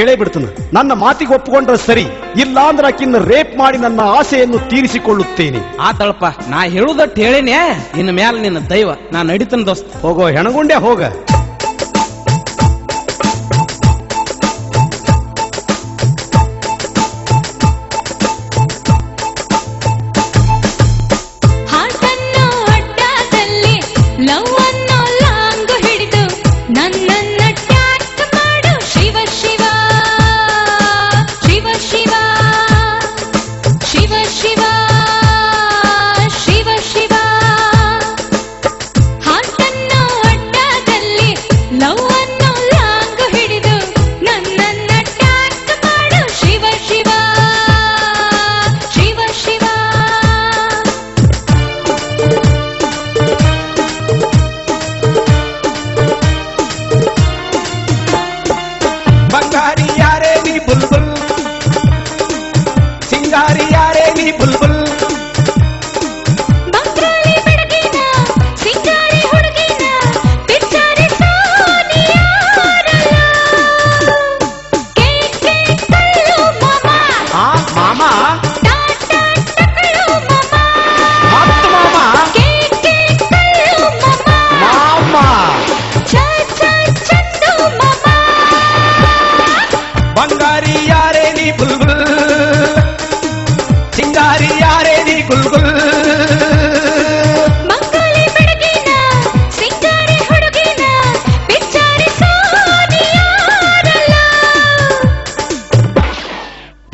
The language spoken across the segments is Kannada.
ಹೇಳೇ ಬಿಡ್ತೇನೆ. ನನ್ನ ಮಾತಿಗೆ ಒಪ್ಪಿಕೊಂಡ್ರೆ ಸರಿ, ಇಲ್ಲ ಅಂದ್ರೆ ಆಕಿನ್ನ ರೇಪ್ ಮಾಡಿ ನನ್ನ ಆಸೆಯನ್ನು ತೀರಿಸಿಕೊಳ್ಳುತ್ತೇನೆ. ಆತಳಪ್ಪ, ನಾ ಹೇಳುದಟ್ಟು ಹೇಳೇನೆ. ಇನ್ನು ಮ್ಯಾಲ ನಿನ್ನ ದೈವ, ನಾ ನಡಿತನ ದೋಸ್ತ. ಹೋಗೋ ಹೆಣಗುಂಡೆ ಹೋಗ.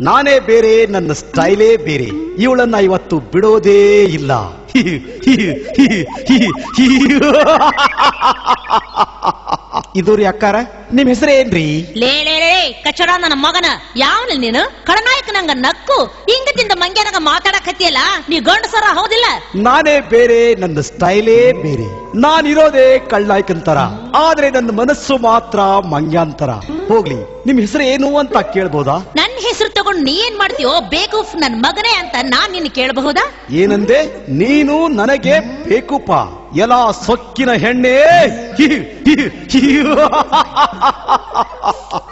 ನಾನೇ ಬೇರೆ, ನನ್ನ ಸ್ಟೈಲೇ ಬೇರೆ. ಇವಳನ್ನ ಇವತ್ತು ಬಿಡೋದೇ ಇಲ್ಲ. ಇದು ರೀ ಅಕ್ಕಾರ, ನಿಮ್ ಹೆಸರೇನ್ರಿ? ಲೇ ಕಚಡ ನನ್ನ ಮಗನ, ಯಾವನ ನೀನು? ಖಳನಾಯಕ ನಂಗ ನಕ್ಕು ಹಿಂಗದಿಂದ ಮಂಗ್ಯಾನಾಗ ಮಾತಾಡಕತ್ತಿಯಲ್ಲ, ನೀ ಗಂಡಸರ ಹೌದಿಲ್ಲ? ನಾನೇ ಬೇರೆ, ನನ್ನ ಸ್ಟೈಲೇ ಬೇರೆ. ನಾನಿರೋದೇ ಕಳ್ಳನಾಯಕಂತರ, ಆದ್ರೆ ನನ್ನ ಮನಸ್ಸು ಮಾತ್ರ ಮಂಗ್ಯಾಂತರ. ಹೋಗ್ಲಿ, ನಿಮ್ ಹೆಸರು ಏನು ಅಂತ ಕೇಳ್ಬೋದಾ? ನನ್ನ ಹೆಸರು ತಗೊಂಡು ನೀ ಏನ್ ಮಾಡ್ತೀಯೋ ಬೇಕೂಫ್ ನನ್ ಮಗನೇ ಅಂತ ನಾನ್ ನಿನ್ ಕೇಳಬಹುದಾ? ಏನಂದೆ? ನೀನು ನನಗೆ ಬೇಕೂಪ? ಎಲ್ಲ ಸೊಕ್ಕಿನ ಹೆಣ್ಣೆ.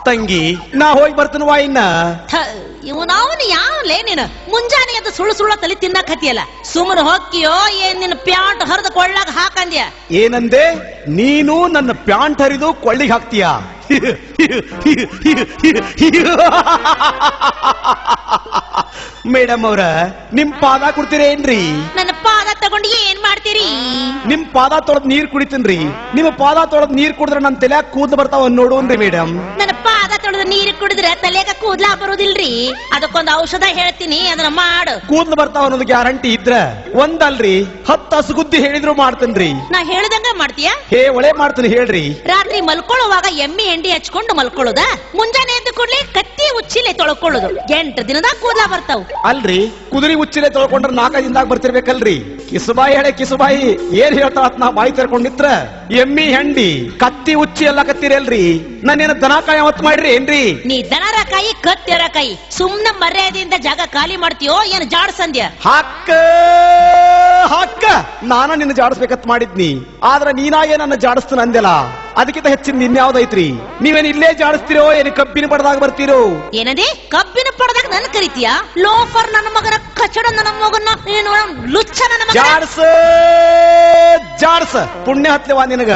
ತಂಗಿ, ನಾ ಹೋಗಿ ಬರ್ತೇನೆ ಇನ್ನ. ಇವನವನು ಯಾವಲೇ ನೀನು? ಮುಂಜಾನೆ ಅದು ಸುಳ್ಳು ಸುಳ್ಳ ತಲೆ ತಿನ್ನಕತ್ತಿಯಲ್ಲ, ಸುಮ್ಮನೆ ಹೊಕ್ಕಿಯೋ ಏನ್ ನಿನ್ನ ಪ್ಯಾಂಟ್ ಹರಿದು ಕೊಳ್ಳಾಗ ಹಾಕಂದ್ಯ? ಏನಂದೆ? ನೀನು ನನ್ನ ಪ್ಯಾಂಟ್ ಹರಿದು ಕೊಳ್ಳಿಗೆ ಹಾಕ್ತೀಯಾ? ಮೇಡಮ್ ಅವ್ರ, ನಿಮ್ ಪಾದ ಕೊಡ್ತೀರೇನ್ರಿ? ನನ್ನ ಪಾದ ತಗೊಂಡು ಏನ್ ಮಾಡ್ತೀರಿ? ನಿಮ್ ಪಾದ ತೊಳೆದ್ ನೀರ್ ಕುಡಿತೀನ್ರಿ. ನಿಮ್ಮ ಪಾದ ತೊಳೆದ್ ನೀರ್ ಕುಡಿದ್ರೆ ನನ್ ತಲೆಯಾಗ ಕೂದಲು ಬರ್ತಾವ ನೋಡೋನ್ರಿ ಮೇಡಮ್. ನನ್ನ ಪಾದ ತೊಳೆದ ನೀರು ಕುಡಿದ್ರೆ ತಲೆಗ ಕೂದ್ಲ ಬರುದಿಲ್ರಿ. ಅದಕ್ಕೊಂದು ಔಷಧ ಹೇಳ್ತೀನಿ, ಅದನ್ನ ಮಾಡು. ಕೂದಲು ಬರ್ತಾವ ಅನ್ನೋದು ಗ್ಯಾರಂಟಿ ಇದ್ರ ಒಂದಲ್ರಿ, 10 ಹಸುಗುದ್ದಿ ಹೇಳಿದ್ರು ಮಾಡ್ತೇನ್ರಿ. ನಾ ಹೇಳ್ದಂಗ ಮಾಡ್ತೀಯಾ? ಹೇ, ಒಳ್ಳೆ ಮಾಡ್ತೀನಿ ಹೇಳ್ರಿ. ರಾತ್ರಿ ಮಲ್ಕೊಳ್ಳುವಾಗ ಎಮ್ಮಿ ಎಂಡಿ ಹಚ್ಕೊಂಡು ಮಲ್ಕೊಳ್ಳೋದ, ಮುಂಜಾನೆ ಎದ್ದು ಕೂಡ್ಲೆ ಕತ್ತಿ ಉಚ್ಚಿಲೆ ತೊಳ್ಕೊಳ್ಳೋದು. 8 ದಿನದಾಗ ಕೂದ್ಲ ಬರ್ತಾವ್. ಅಲ್ರಿ, ಕುದುರೆ ಉಚ್ಚಿಲೆ ತೊಳ್ಕೊಂಡ್ರೆ 4 ದಿನದಾಗ ಬರ್ತಿರ್ಬೇಕಲ್ರಿ. ಕಿಸುಬಾಯಿ ಹೇಳೆ ಕಿಸುಬಾಯಿ, ಏನ್ ಹೇಳ್ತಾಳ ನಾ ಬಾಯಿ ತೆರ್ಕೊಂಡಿತ್ರ? ಎಮ್ಮಿ ಹೆಂಡಿ ಕತ್ತಿ ಉಚ್ಚಿ ಎಲ್ಲ ಕತ್ತಿರಲ್ರಿ. ನಾನೇನ ದನಕಾಯಿ ಹೊತ್ತು ಮಾಡ್ರಿ ಏನ್ರಿ? ನೀ ದನರ ಕಾಯಿ ಕತ್ತಿರ ಕಾಯಿ, ಸುಮ್ನ ಮರ್ಯಾದೆಯಿಂದ ಜಾಗ ಖಾಲಿ ಮಾಡ್ತೀಯೋ ಏನ್ ಜಾಡ್ಸಂದ್ಯ? ಹಾಕ ಹಾಕ, ನಾನ ನಿನ್ನ ಜಾಡಿಸ್ಬೇಕತ್ ಮಾಡಿದ್ನಿ, ಆದ್ರ ನೀನಾಗೆ ನನ್ನ ಜಾಡಿಸ್ತಾನ ಅಂದೆಲ್ಲ. ಅದಕ್ಕಿಂತ ಹೆಚ್ಚಿನ ಇನ್ಯಾವ್ದೈತ್ರಿ? ನೀವೇನ್ ಇಲ್ಲೇ ಜಾಡಿಸ್ತಿರೋ ಏನು ಕಬ್ಬಿನ ಪಡದಾಗ ಬರ್ತೀರೋ? ಏನಂದಿ? ಕಬ್ಬಿನ ಪಡದಾಗ ನನ್ ಕರಿತೀಯಾ? ಲೋಫರ್ ನನ್ನ ಮಗನ, ಕಚಡ ನನ್ನ ಮಗನ, ಏನು ಲುಚ್ಚ ನನ್ನ ಮಗನ. ಜಾಡ್ಸ ಪುಣ್ಯ ಹತ್ಲೆವಾ ನಿನಗ.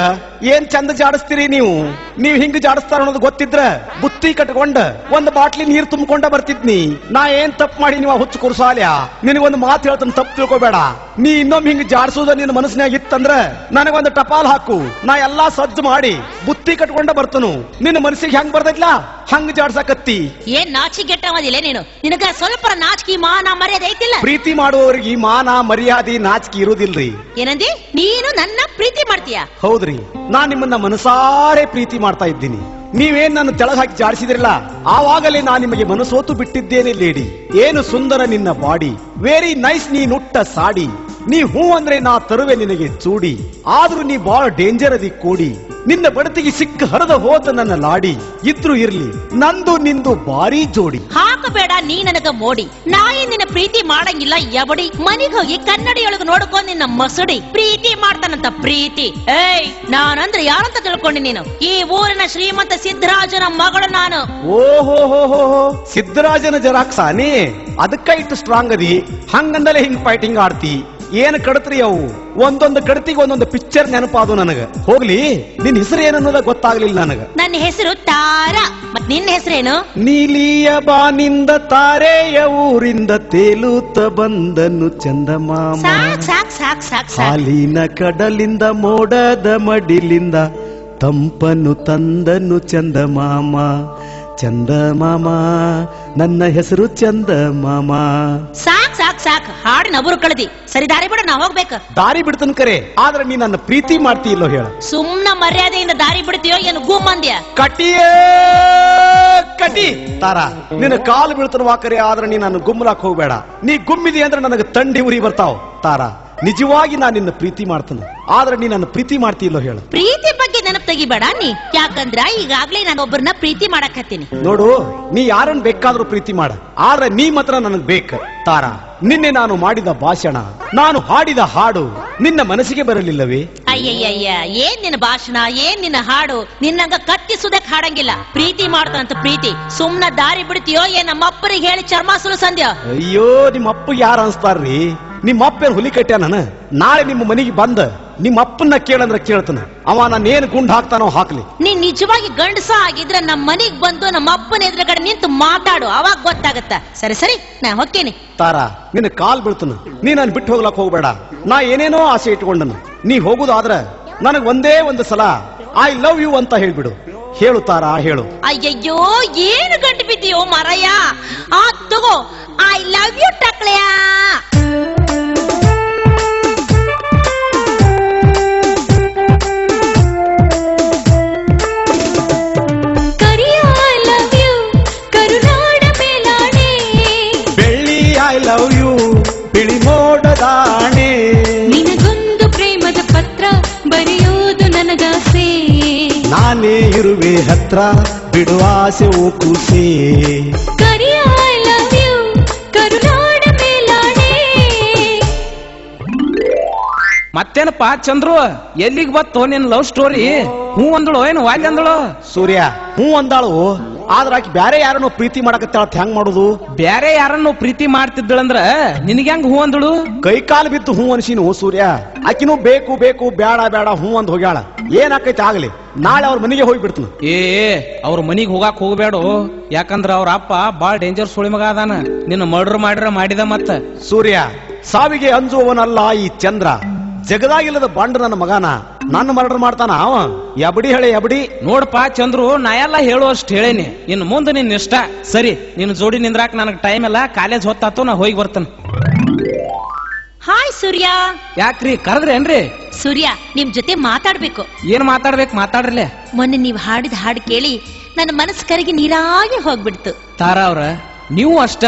ಏನ್ ಚಂದ ಜಾಡಿಸ್ತೀರಿ ನೀವು. ನೀವ್ ಹಿಂಗ್ ಜಾಡಿಸ್ತಾರ ಅನ್ನೋದು ಗೊತ್ತಿದ್ರ ಬುತ್ತಿ ಕಟ್ಕೊಂಡ ಒಂದ್ ಬಾಟ್ಲಿ ನೀರ್ ತುಂಬಿಕೊಂಡ ಬರ್ತಿದ್ನಿ. ನಾ ಏನ್ ತಪ್ಪು ಮಾಡಿ ನೀವು ಹುಚ್ಚು ಕುರ್ಸಾಲ್ಯ? ನಿನಗೊಂದು ಮಾತು ಹೇಳ್ತಾನೆ, ತಪ್ಪು ತಿಳ್ಕೊಬೇಡ. ನೀ ಇನ್ನೊಮ್ಮೆ ಹಿಂಗ್ ಜಾಡಿಸೋದ ನಿನ್ನ ಮನಸ್ಸಿನಾಗ ಇತ್ತಂದ್ರ ನನಗೊಂದು ಟಪಾಲ್ ಹಾಕು, ನಾ ಎಲ್ಲಾ ಸಜ್ಜು ಮಾಡಿ ಬುತ್ತಿ ಕಟ್ಕೊಂಡ ಬರ್ತನು. ನಿನ್ನ ಮನಸ್ಸಿಗೆ ಹೆಂಗ್ ಬರ್ತೈತ್ಲಾ ಹಂಗ್ ಜಾಡ್ಸಕತ್ತಿ. ಏನ್ ನಾಚಿಗೆಟ್ಟವದಿಲ್ಲ ನೀನು? ನಿನಗ ಸ್ವಲ್ಪ ನಾಚಿಕೆ ಮಾನ ಮರ್ಯಾದೆ ಐತಿಲ್ಲ? ಪ್ರೀತಿ ಮಾಡುವವರಿಗೆ ಮಾನ ಮರ್ಯಾದೆ ನಾಚಿಕೆ ಇರುವುದಿಲ್ರಿ. ಏನಂದಿ? ನೀನು ನನ್ನ ಪ್ರೀತಿ ಮಾಡ್ತೀಯಾ? ಹೌದ್ರಿ, ನಾನ್ ನಿಮ್ಮನ್ನ ಮನಸಾರೆ ಪ್ರೀತಿ ಮಾಡ್ತಾ ಇದ್ದೀನಿ. ನೀವೇನ್ ನನ್ನ ತೆಳಗ್ ಹಾಕಿ ಜಾಡಿಸಿದ್ರಲ್ಲ, ಆವಾಗಲೇ ನಾ ನಿಮಗೆ ಮನಸೋತು ಬಿಟ್ಟಿದ್ದೇನೆ ಲೇಡಿ. ಏನು ಸುಂದರ ನಿನ್ನ ಬಾಡಿ, ವೆರಿ ನೈಸ್ ನೀ ನುಟ್ಟ ಸಾಡಿ. ನೀ ಹೂ ಅಂದ್ರೆ ನಾ ತರುವೆ ನಿನಗೆ ಚೂಡಿ, ಆದ್ರೂ ನೀ ಬಾಳ ಡೇಂಜರ್ ಅದಿ ಕೂಡಿ. ನಿನ್ನ ಬಡತಿಗೆ ಸಿಕ್ಕ ಹರದ ಹೋತ ನನ್ನ ಲಾಡಿ ಇದ್ರು ಇರ್ಲಿ ನಂದು ನಿಂದು ಬಾರಿ ಜೋಡಿ. ಹಾಕಬೇಡ ನೀ ನನಗ ಮೋಡಿ, ನಾ ನಿನ್ನ ಪ್ರೀತಿ ಮಾಡಂಗಿಲ್ಲ ಎಬಡಿ. ಮನಿಗ್ ಹೋಗಿ ಕನ್ನಡಿಯೊಳಗ ನೋಡ್ಕೊಂಡ್ ನಿನ್ನ ಮಸಡಿ ಪ್ರೀತಿ ಮಾಡ್ತಾನಂತ ಪ್ರೀತಿ. ಏಯ್ ನಾನಂದ್ರೆ ಯಾರಂತ ತಿಳ್ಕೊಂಡಿ ನೀನು? ಈ ಊರಿನ ಶ್ರೀಮಂತ ಸಿದ್ದರಾಜನ ಮಗಳು ನಾನು. ಓಹೋ ಹೋ ಹೋ ಸಿದ್ದರಾಜನ ಜರಾಕ್ಸಾನಿ ಅದಕ್ಕ ಇಟ್ಟು ಸ್ಟ್ರಾಂಗ್ ಅದಿ, ಹಂಗಂದಲೇ ಹಿಂಗ್ ಫೈಟಿಂಗ್ ಆಡ್ತಿ. ಏನ್ ಕಡತ್ರಿ ಅವು, ಒಂದೊಂದು ಕಡತಿಗೆ ಒಂದೊಂದು ಪಿಕ್ಚರ್ ನೆನಪಾದು ನನಗ. ಹೋಗ್ಲಿ, ನಿನ್ ಹೆಸರು ಏನನ್ನೋದ ಗೊತ್ತಾಗ್ಲಿಲ್ಲ ನನಗ. ನನ್ನ ಹೆಸರು ತಾರಾ, ಮತ್ ನಿನ್ನ ಹೆಸರೇನು? ನೀಲಿಯ ಬಾನಿಂದ ತಾರೆಯ ಊರಿಂದ ತೇಲುತ್ತ ಬಂದನು ಚಂದಮಾಮ. ಸಾಕ್ ಸಾಕ್ ಸಾಕ್ ಸಾಕ್ ಸಾಕ್. ಹಾಲಿನ ಕಡಲಿಂದ ಮೋಡದ ಮಡಿಲಿಂದ ತಂಪನು ತಂದನು ಚಂದಮಾಮ. ಚಂದಮಾಮ ನನ್ನ ಹೆಸರು ಚಂದಮಾಮ. ಸಾಕ್ ಸಾಕ್ ಸಾಕ್, ಹಾಡಿನ ಅಬುರು ಕಳದಿ. ಸರಿ ದಾರಿ ಬಿಡ, ನಾ ಹೋಗ್ಬೇಕು. ದಾರಿ ಬಿಡ್ತನ್ ಕರೆ, ಆದ್ರೆ ನೀ ನನ್ನ ಪ್ರೀತಿ ಮಾಡ್ತಿ ಇಲ್ಲೋ ಹೇಳ. ಸುಮ್ನ ಮರ್ಯಾದೆಯಿಂದ ದಾರಿ ಬಿಡ್ತೀಯೋ ಏನು ಗುಮ್ಮಂದ್ಯ? ಕಟಿಯೇ ಕಟಿ ತಾರಾ, ನಿನ್ನ ಕಾಲು ಬೀಳ್ತನವಾ ಕರೆ, ಆದ್ರೆ ನೀ ನನ್ನ ಗುಮ್ಮಲಾಕ್ ಹೋಗ್ಬೇಡ. ನೀ ಗುಮ್ಮಿದಿ ಅಂದ್ರೆ ನನಗೆ ತಂಡಿ ಉರಿ ಬರ್ತಾವ್. ತಾರಾ, ನಿಜವಾಗಿ ನಾ ನಿನ್ನ ಪ್ರೀತಿ ಮಾಡ್ತಾನೆ, ಆದ್ರೆ ನೀ ನನ್ನ ಪ್ರೀತಿ ಮಾಡ್ತಿ ಇಲ್ಲೋ ಹೇಳು. ಪ್ರೀತಿ ಬಗ್ಗೆ ನೆನಪು ತೆಗಿಬೇಡ ನೀ, ಯಾಕಂದ್ರ ಈಗಾಗ್ಲೇ ನಾನು ಒಬ್ಬರನ್ನ ಪ್ರೀತಿ ಮಾಡಕ್ ಹತ್ತೀನಿ. ನೋಡು, ನೀ ಯಾರನ್ನ ಬೇಕಾದ್ರೂ ಪ್ರೀತಿ ಮಾಡ, ಆದ್ರೆ ನೀ ಮಾತ್ರ ನನಗ್ ಬೇಕ. ತಾರಾ, ನಿನ್ನೆ ನಾನು ಮಾಡಿದ ಭಾಷಣ, ನಾನು ಹಾಡಿದ ಹಾಡು ನಿನ್ನ ಮನಸ್ಸಿಗೆ ಬರಲಿಲ್ಲವೇ? ಅಯ್ಯಯ್ಯಯ್ಯ, ಏನ್ ನಿನ್ನ ಭಾಷಣ, ಏನ್ ನಿನ್ನ ಹಾಡು? ನಿನ್ನಂಗ ಕತ್ತಿಸುದಕ್ ಹಾಡಂಗಿಲ್ಲ. ಪ್ರೀತಿ ಮಾಡ್ತಾನಂತ ಪ್ರೀತಿ. ಸುಮ್ನ ದಾರಿ ಬಿಡ್ತೀಯೋ ಏನ್ ನಮ್ಮ ಅಪ್ಪರಿಗೆ ಹೇಳಿ ಚರ್ಮ ಸುಲಿಸಂದ್ಯ? ಅಯ್ಯೋ, ನಿಮ್ಮ ಅಪ್ಪ ಯಾರು ಅನ್ಸ್ತಾರ್ರಿ? ನಿಮ್ಮ ಅಪ್ಪೇನ್ ಹುಲಿ ಕಟ್ಟ್ಯ ನಾನು. ನಾಳೆ ನಿಮ್ಮ ಮನೆಗೆ ಬಂದ ನಿಮ್ಮ ಅಪ್ಪನ್ನ ಕೇಳಂದ್ರ ಕೇಳ್ತಾನ, ಅವ ನಾನು ಏನ್ ಗುಂಡ್ ಹಾಕ್ತಾನೋ ಹಾಕ್ಲಿ. ನೀನ್ ನಿಜವಾಗಿ ಗಂಡಸ ಆಗಿದ್ರೆ ನಮ್ಮ ಮನೆಗ್ ಬಂದು ನಮ್ಮ ಅಪ್ಪನ ಎದುರುಗಡೆ ನಿಂತು ಮಾತಾಡು, ಅವಾಗ ಗೊತ್ತಾಗತ್ತ. ಸರಿ ಸರಿ, ನಾ ಹೋಗ್ತೀನಿ. ತಾರಾ, ನಿನ್ನ ಕಾಲ್ ಬೀಳ್ತಾನ, ನೀ ನಾನು ಬಿಟ್ಟು ಹೋಗ್ಲಕ್ ಹೋಗ್ಬೇಡ. ನಾ ಏನೇನೋ ಆಸೆ ಇಟ್ಕೊಂಡನು, ನೀ ಹೋಗುದಾದ್ರ ನನಗ್ ಒಂದೇ ಒಂದು ಸಲ ಐ ಲವ್ ಯು ಅಂತ ಹೇಳ್ಬಿಡು. ಹೇಳು ತಾರಾ, ಹೇಳು. ಅಯ್ಯಯ್ಯೋ, ಏನು ಗಂಟು ಬಿದ್ದೀಯೋ ಮರಯ್ಯ. ಆ ತಗೋ, ಐ ಲವ್ ಯು ಟಕ್ಲೆಯಾ. ಲವ್ ಯು ಬಿಳಿ ಮೋಡದಾಣೆ, ನಿನಗೊಂದು ಪ್ರೇಮದ ಪತ್ರ ಬರೆಯೋದು ನನಗಾಸೆ. ನಾನೇ ಇರುವೆ ಹತ್ರ ಬಿಡುವ ಆಸೆ ಓ ಕೂಸೆ. ಕರಿಯ ಐ ಲವ್ ಯು ಕರುನಾಡ ಮೇಲಾಣೆ. ಮತ್ತೇನಪ್ಪ ಚಂದ್ರು, ಎಲ್ಲಿಗೆ ಬತ್ತು ನಿನ್ ಲವ್ ಸ್ಟೋರಿ? ಹೂ ಅಂದಳು ಏನು ವಾಲ್ಯ ಅಂದಳು? ಸೂರ್ಯ ಹೂ ಅಂದಾಳು, ಆದ್ರ ಆಕಿ ಬ್ಯಾರೆ ಯಾರನ್ನು ಪ್ರೀತಿ ಮಾಡಕತ್ತಾಳ, ಹೆಂಗ್ ಮಾಡುದು? ಬ್ಯಾರೆ ಯಾರನ್ನು ಪ್ರೀತಿ ಮಾಡ್ತಿದ್ದಳಂದ್ರ ನಿನಗೆ ಹೆಂಗ್ ಹೂ ಅಂದಳು? ಕೈ ಕಾಲು ಬಿದ್ದು ಹೂ ಅನ್ಸಿನು ಸೂರ್ಯ. ಆಕಿನೂ ಬೇಕು ಬೇಕು ಬೇಡ ಬೇಡ ಹೂ ಅಂದ್ ಹೋಗ್ಯಾಳ. ಏನಾಕೈತಿ ಆಗ್ಲಿ, ನಾಳೆ ಅವ್ರ ಮನೆಗೆ ಹೋಗಿ ಬಿಡ್ತಾನ. ಅವ್ರ ಮನಿಗ್ ಹೋಗಾಕ್ ಹೋಗ್ಬೇಡು, ಯಾಕಂದ್ರ ಅವ್ರ ಅಪ್ಪ ಬಾಳ್ ಡೇಂಜರ್ ಸುಳಿ ಮಗ ಅದಾನ. ನಿನ್ನ ಮರ್ಡರ್ ಮಾಡಿದ ಮತ್ತ. ಸೂರ್ಯ, ಸಾವಿಗೆ ಅಂಜುವವನಲ್ಲ ಈ ಚಂದ್ರ. ಜಗದಾಗಿಲ್ಲದ ಬಾಂಡ್ ನನ್ನ ಮಗನ, ನನ್ನ ಮರ್ಡರ್ ಮಾಡ್ತಾನ ಅವ. ಎಬಡಿ ಹೇಳಿ ಎಬಡಿ. ನೋಡಪ್ಪ ಚಂದ್ರು, ನಾ ಎಲ್ಲ ಹೇಳುವಷ್ಟು ಹೇಳೇನಿ, ಇನ್ನು ಮುಂದೆ ನಿನ್ ಇಷ್ಟ. ಸರಿ, ನಿನ್ ಜೋಡಿ ನಿಂದ್ರಾಕ್ ನನಗ್ ಟೈಮ್ ಇಲ್ಲ, ಕಾಲೇಜ್ ಹೊತ್ತಾತು, ನಾ ಹೋಗಿ ಬರ್ತೇನೆ. ಹಾಯ್ ಸೂರ್ಯ. ಯಾಕ್ರಿ ಕರೆದ್ರೇನ್ರಿ? ಸೂರ್ಯ, ನಿಮ್ ಜೊತೆ ಮಾತಾಡ್ಬೇಕು. ಏನ್ ಮಾತಾಡ್ಬೇಕು? ಮಾತಾಡ್ರಲೆ. ಮೊನ್ನೆ ನೀವ್ ಹಾಡಿದ ಹಾಡು ಕೇಳಿ ನನ್ನ ಮನಸ್ಸು ಕರಗಿ ನೀರಾಗಿ ಹೋಗ್ಬಿಡ್ತು. ತಾರಾ ಅವ್ರ, ನೀವು ಅಷ್ಟ.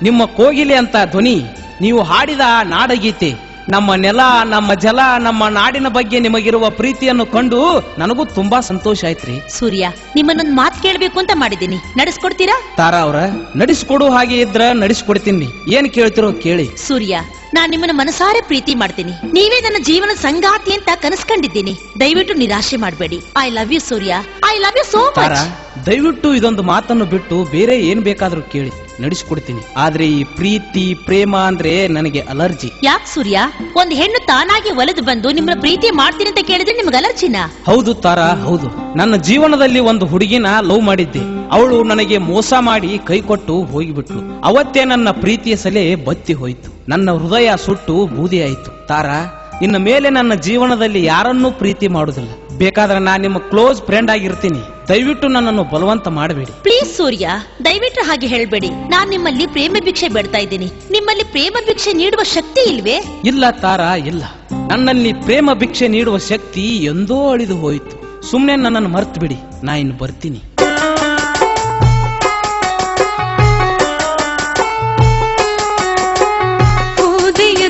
ನಿಮ್ಮ ಕೋಗಿಲೆ ಅಂತ ಧ್ವನಿ, ನೀವು ಹಾಡಿದ ನಾಡಗೀತೆ, ನಮ್ಮ ನೆಲ, ನಮ್ಮ ಜಲ, ನಮ್ಮ ನಾಡಿನ ಬಗ್ಗೆ ನಿಮಗಿರುವ ಪ್ರೀತಿಯನ್ನು ಕಂಡು ನನಗೂ ತುಂಬಾ ಸಂತೋಷ ಆಯ್ತ್ರಿ. ಸೂರ್ಯ, ನಿಮ್ಮನ್ನೊಂದ್ ಮಾತು ಕೇಳ್ಬೇಕು ಅಂತ ಮಾಡಿದ್ದೀನಿ, ನಡೆಸ್ಕೊಡ್ತೀರಾ? ತಾರಾ ಅವ್ರ, ನಡೆಸ್ಕೊಡು ಹಾಗೆ ಇದ್ರ ನಡೆಸ್ಕೊಡ್ತೀನಿ. ಏನ್ ಕೇಳ್ತಿರೋ ಕೇಳಿ. ಸೂರ್ಯ, ನಾನ್ ನಿಮ್ಮನ್ನ ಮನಸಾರೆ ಪ್ರೀತಿ ಮಾಡ್ತೀನಿ. ನೀವೇ ನನ್ನ ಜೀವನ ಸಂಗಾತಿ ಅಂತ ಕನಸ್ಕೊಂಡಿದ್ದೀನಿ. ದಯವಿಟ್ಟು ನಿರಾಶೆ ಮಾಡಬೇಡಿ. I love you Surya, I love you so Tara, much. ದಯವಿಟ್ಟು ಇದೊಂದು ಮಾತನ್ನು ಬಿಟ್ಟು ಬೇರೆ ಏನ್ ಬೇಕಾದ್ರೂ ಕೇಳಿ, ನಡೆಸ್ಕೊಡ್ತೀನಿ. ಆದ್ರೆ ಈ ಪ್ರೀತಿ ಪ್ರೇಮ ಅಂದ್ರೆ ನನಗೆ ಅಲರ್ಜಿ. ಯಾಕೆ ಸೂರ್ಯ? ಒಂದ್ ಹೆಣ್ಣು ತಾನಾಗಿ ಒಲೆದು ಬಂದು ನಿಮ್ಮನ್ನ ಪ್ರೀತಿ ಮಾಡ್ತೀನಿ ಅಂತ ಕೇಳಿದ್ರೆ ನಿಮ್ಗೆ ಅಲರ್ಜಿನಾ? ಹೌದು ತಾರಾ, ಹೌದು. ನನ್ನ ಜೀವನದಲ್ಲಿ ಒಂದು ಹುಡುಗಿನ ಲವ್ ಮಾಡಿದ್ದೆ. ಅವಳು ನನಗೆ ಮೋಸ ಮಾಡಿ ಕೈ ಕೊಟ್ಟು ಹೋಗಿಬಿಟ್ಲು. ಅವತ್ತೇ ನನ್ನ ಪ್ರೀತಿಯ ಸಲೆ ಬತ್ತಿ ಹೋಯ್ತು. ನನ್ನ ಹೃದಯ ಸುಟ್ಟು ಬೂದಿ ಆಯ್ತು. ತಾರಾ, ಇನ್ನು ಮೇಲೆ ನನ್ನ ಜೀವನದಲ್ಲಿ ಯಾರನ್ನೂ ಪ್ರೀತಿ ಮಾಡುದಿಲ್ಲ. ಬೇಕಾದ್ರೆ ನಾನು ನಿಮ್ಮ ಕ್ಲೋಸ್ ಫ್ರೆಂಡ್ ಆಗಿರ್ತೀನಿ. ದಯವಿಟ್ಟು ನನ್ನನ್ನು ಬಲವಂತ ಮಾಡಬೇಡಿ. ಪ್ಲೀಸ್ ಸೂರ್ಯ, ದಯವಿಟ್ಟು ಹಾಗೆ ಹೇಳ್ಬೇಡಿ. ನಾನ್ ನಿಮ್ಮಲ್ಲಿ ಪ್ರೇಮ ಭಿಕ್ಷೆ ಬೇಡ್ತಾ ಇದ್ದೀನಿ. ನಿಮ್ಮಲ್ಲಿ ಪ್ರೇಮ ಭಿಕ್ಷೆ ನೀಡುವ ಶಕ್ತಿ ಇಲ್ವೇ? ಇಲ್ಲ ತಾರಾ, ಇಲ್ಲ. ನನ್ನಲ್ಲಿ ಪ್ರೇಮ ಭಿಕ್ಷೆ ನೀಡುವ ಶಕ್ತಿ ಎಂದೋ ಅಳಿದು ಹೋಯಿತು. ಸುಮ್ನೆ ನನ್ನನ್ನು ಮರ್ತು ಬಿಡಿ, ನಾ ಇನ್ನು ಬರ್ತೀನಿ.